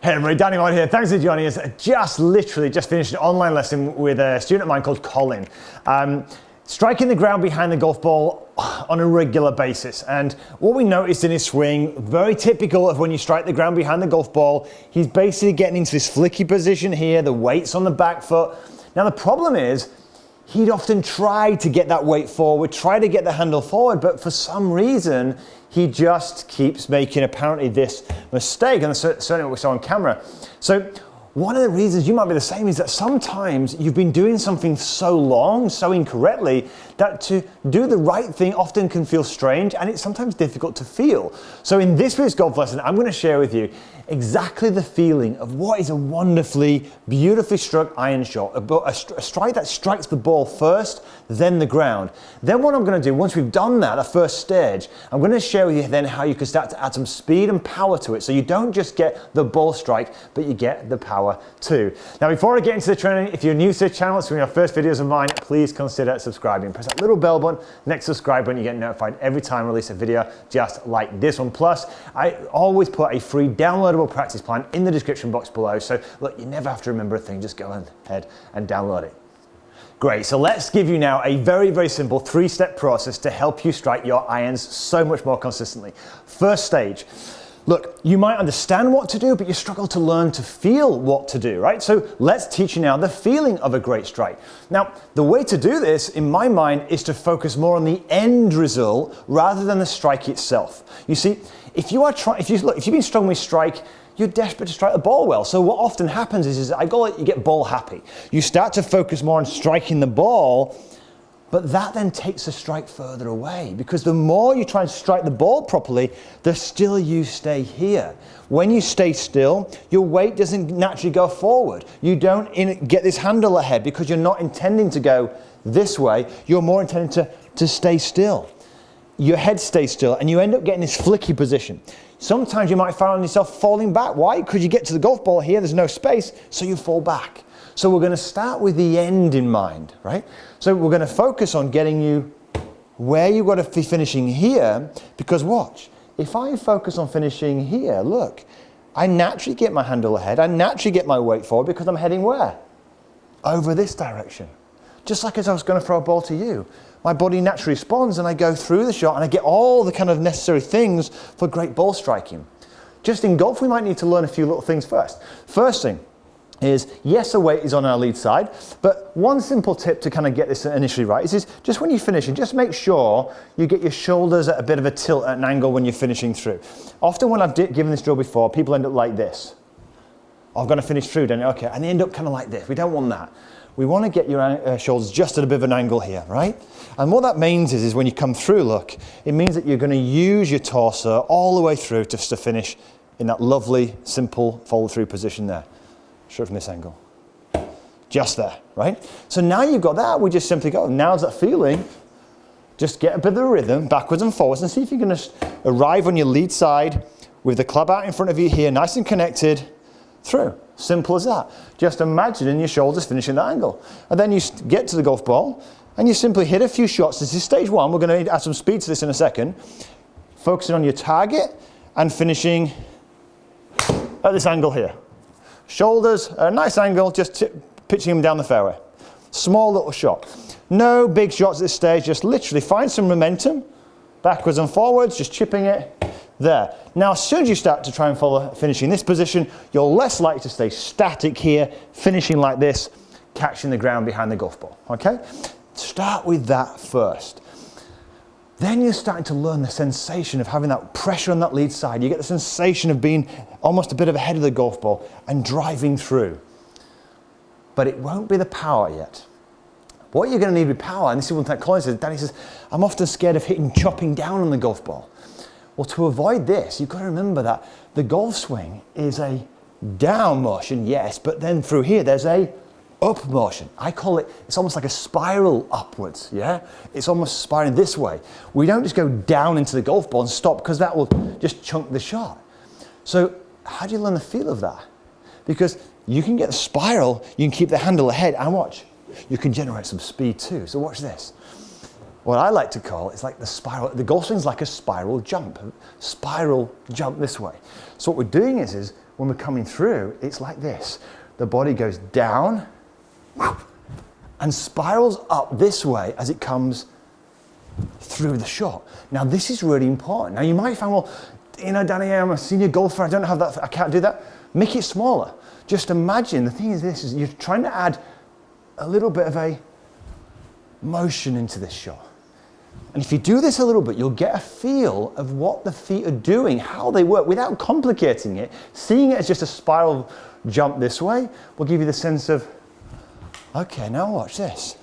Hey everybody, Danny Maude here. Thanks for joining us. Literally just finished an online lesson with a student of mine called Colin. Striking the ground behind the golf ball on a regular basis. And what we noticed in his swing, very typical of when you strike the ground behind the golf ball, he's basically getting into this flicky position here, the weight's on the back foot. Now the problem is, he'd often try to get that weight forward, try to get the handle forward, but for some reason, he just keeps making apparently this mistake, and that's certainly what we saw on camera. So one of the reasons you might be the same is that sometimes you've been doing something so long, so incorrectly, that to do the right thing often can feel strange, and it's sometimes difficult to feel. So in this week's golf lesson, I'm going to share with you exactly the feeling of what is a wonderfully, beautifully struck iron shot, a strike that strikes the ball first, then the ground. Then what I'm going to do, once we've done that, the first stage, I'm going to share with you then how you can start to add some speed and power to it, so you don't just get the ball strike, but you get the power too. Now before I get into the training, if you're new to the channel, it's one of your first videos of mine, please consider subscribing. Press that little bell button next to subscribe button, you get notified every time I release a video just like this one. Plus, I always put a free downloadable practice plan in the description box below, so look, you never have to remember a thing, just go ahead and download it. Great, so let's give you now a very, very simple three-step process to help you strike your irons so much more consistently. First stage. Look, you might understand what to do, but you struggle to learn to feel what to do, right? So let's teach you now the feeling of a great strike. Now, the way to do this, in my mind, is to focus more on the end result rather than the strike itself. You see, if you've been strong with strike, you're desperate to strike the ball well. So what often happens is you get ball happy. You start to focus more on striking the ball, but that then takes the strike further away, because the more you try and strike the ball properly, the still you stay here. When you stay still, your weight doesn't naturally go forward. You don't get this handle ahead because you're not intending to go this way. You're more intending to stay still. Your head stays still and you end up getting this flicky position. Sometimes you might find yourself falling back. Why? Because you get to the golf ball here, there's no space, so you fall back. So we're going to start with the end in mind, right? So we're going to focus on getting you where you've got to be finishing here, because watch, if I focus on finishing here, look, I naturally get my handle ahead, I naturally get my weight forward because I'm heading where? Over this direction. Just like as I was going to throw a ball to you. My body naturally responds and I go through the shot and I get all the kind of necessary things for great ball striking. Just in golf, we might need to learn a few little things first. First thing is, yes, the weight is on our lead side, but one simple tip to kind of get this initially right is just when you finish, and just make sure you get your shoulders at a bit of a tilt at an angle when you're finishing through. Often when I've given this drill before, people end up like this. I'm going to finish through, don't you? Okay, and they end up kind of like this. We don't want that. We want to get your shoulders just at a bit of an angle here, right? And what that means is when you come through, look, it means that you're going to use your torso all the way through just to finish in that lovely, simple follow-through position there. Straight from this angle. Just there, right? So now you've got that, we just simply go, now's that feeling. Just get a bit of a rhythm, backwards and forwards, and see if you can just arrive on your lead side with the club out in front of you here, nice and connected, through. Simple as that. Just imagining your shoulders finishing that angle. And then you get to the golf ball, and you simply hit a few shots. This is stage one. We're going to add some speed to this in a second. Focusing on your target and finishing at this angle here. Shoulders at a nice angle, just pitching them down the fairway. Small little shot. No big shots at this stage, just literally find some momentum, backwards and forwards, just chipping it there. Now, as soon as you start to try and follow finishing this position, you're less likely to stay static here, finishing like this, catching the ground behind the golf ball, okay? Start with that first. Then you're starting to learn the sensation of having that pressure on that lead side. You get the sensation of being almost a bit of ahead of the golf ball and driving through. But it won't be the power yet. What you're going to need with power, and this is one thing that Colin says, Danny says, I'm often scared of chopping down on the golf ball. Well, to avoid this, you've got to remember that the golf swing is a down motion, yes, but then through here there's a up motion. I call it, it's almost like a spiral upwards, yeah? It's almost spiraling this way. We don't just go down into the golf ball and stop, because that will just chunk the shot. So how do you learn the feel of that? Because you can get the spiral, you can keep the handle ahead, and watch, you can generate some speed too. So watch this. What I like to call it's like the spiral. The golf swing's like a spiral jump this way. So what we're doing is when we're coming through, it's like this. The body goes down and spirals up this way as it comes through the shot. Now this is really important. Now you might find, well, you know, Danny, I'm a senior golfer, I don't have that, I can't do that. Make it smaller. Just imagine, the thing is this, is you're trying to add a little bit of a motion into this shot. And if you do this a little bit, you'll get a feel of what the feet are doing, how they work, without complicating it. Seeing it as just a spiral jump this way will give you the sense of, okay, now watch this.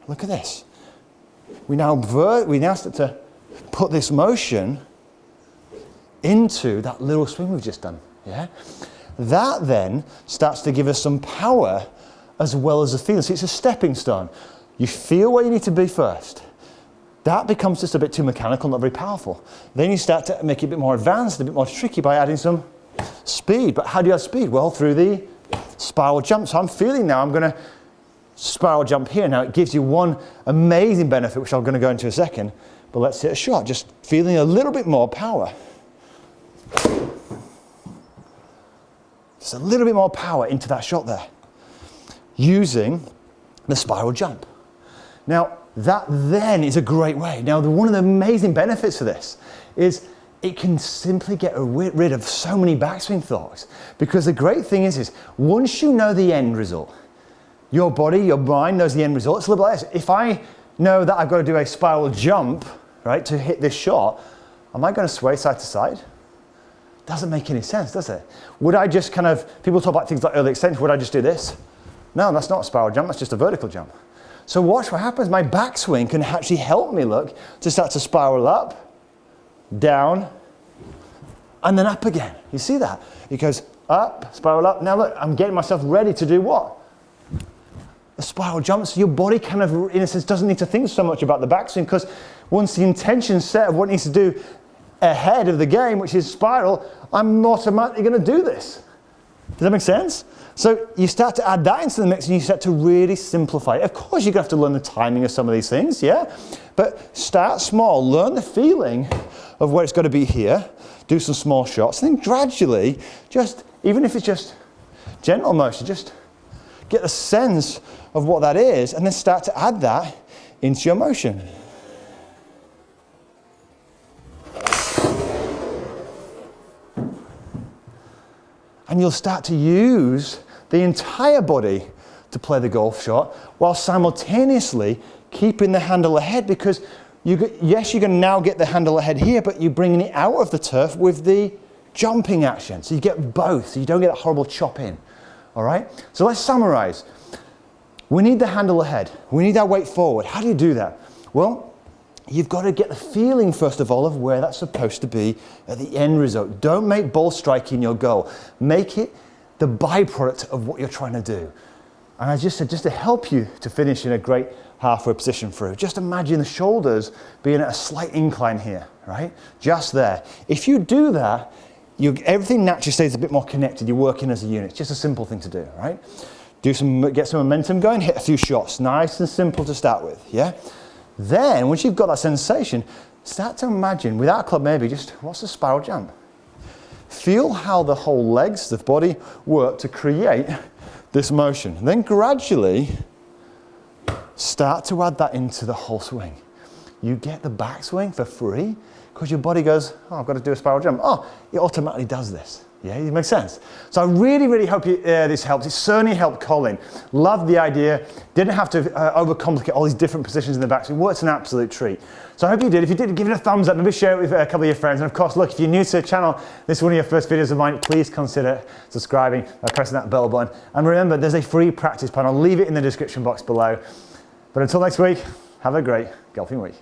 Look at this. We now start to put this motion into that little swing we've just done. Yeah? That then starts to give us some power as well as a feeling. So it's a stepping stone. You feel where you need to be first. That becomes just a bit too mechanical, not very powerful. Then you start to make it a bit more advanced, a bit more tricky by adding some speed. But how do you add speed? Well, through the spiral jump. So I'm feeling now I'm going to spiral jump here. Now it gives you one amazing benefit, which I'm going to go into in a second. But let's hit a shot, just feeling a little bit more power. Just a little bit more power into that shot there, using the spiral jump. Now, that then is a great way. Now, one of the amazing benefits of this is it can simply get rid of so many backswing thoughts. Because the great thing is once you know the end result, your body, your mind knows the end result. It's a little like this. If I know that I've got to do a spiral jump, right, to hit this shot, am I going to sway side to side? Doesn't make any sense, does it? Would I just kind of, people talk about things like early extension, would I just do this? No, that's not a spiral jump, that's just a vertical jump. So watch what happens. My backswing can actually help me, look, to start to spiral up, down, and then up again. You see that? It goes up, spiral up. Now look, I'm getting myself ready to do what? A spiral jump. So your body kind of, in a sense, doesn't need to think so much about the backswing, because once the intention's set of what it needs to do ahead of the game, which is spiral, I'm automatically going to do this. Does that make sense? So you start to add that into the mix and you start to really simplify it. Of course, you're going to have to learn the timing of some of these things, yeah? But start small, learn the feeling of where it's got to be here, do some small shots, and then gradually, just, even if it's just gentle motion, just get a sense of what that is, and then start to add that into your motion. And you'll start to use the entire body to play the golf shot while simultaneously keeping the handle ahead, because yes, you're going to now get the handle ahead here, but you're bringing it out of the turf with the jumping action. So you get both, so you don't get that horrible chop in. All right? So let's summarize. We need the handle ahead. We need our weight forward. How do you do that? Well, you've got to get the feeling, first of all, of where that's supposed to be at the end result. Don't make ball striking your goal. Make it the byproduct of what you're trying to do. And I just said, just to help you to finish in a great halfway position through, just imagine the shoulders being at a slight incline here, right? Just there. If you do that, everything naturally stays a bit more connected. You're working as a unit. It's just a simple thing to do, right? Get some momentum going, hit a few shots. Nice and simple to start with, yeah? Then, once you've got that sensation, start to imagine, without a club maybe, just what's the spiral jump? Feel how the whole legs, the body, work to create this motion. Then gradually, start to add that into the whole swing. You get the backswing for free, because your body goes, oh, I've got to do a spiral jump. Oh, it automatically does this. Yeah, it makes sense. So I really, really hope this helps. It certainly helped Colin. Loved the idea. Didn't have to overcomplicate all these different positions in the back. So it worked an absolute treat. So I hope you did. If you did, give it a thumbs up. Maybe share it with a couple of your friends. And of course, look, if you're new to the channel, this is one of your first videos of mine, please consider subscribing by pressing that bell button. And remember, there's a free practice plan. I'll leave it in the description box below. But until next week, have a great golfing week.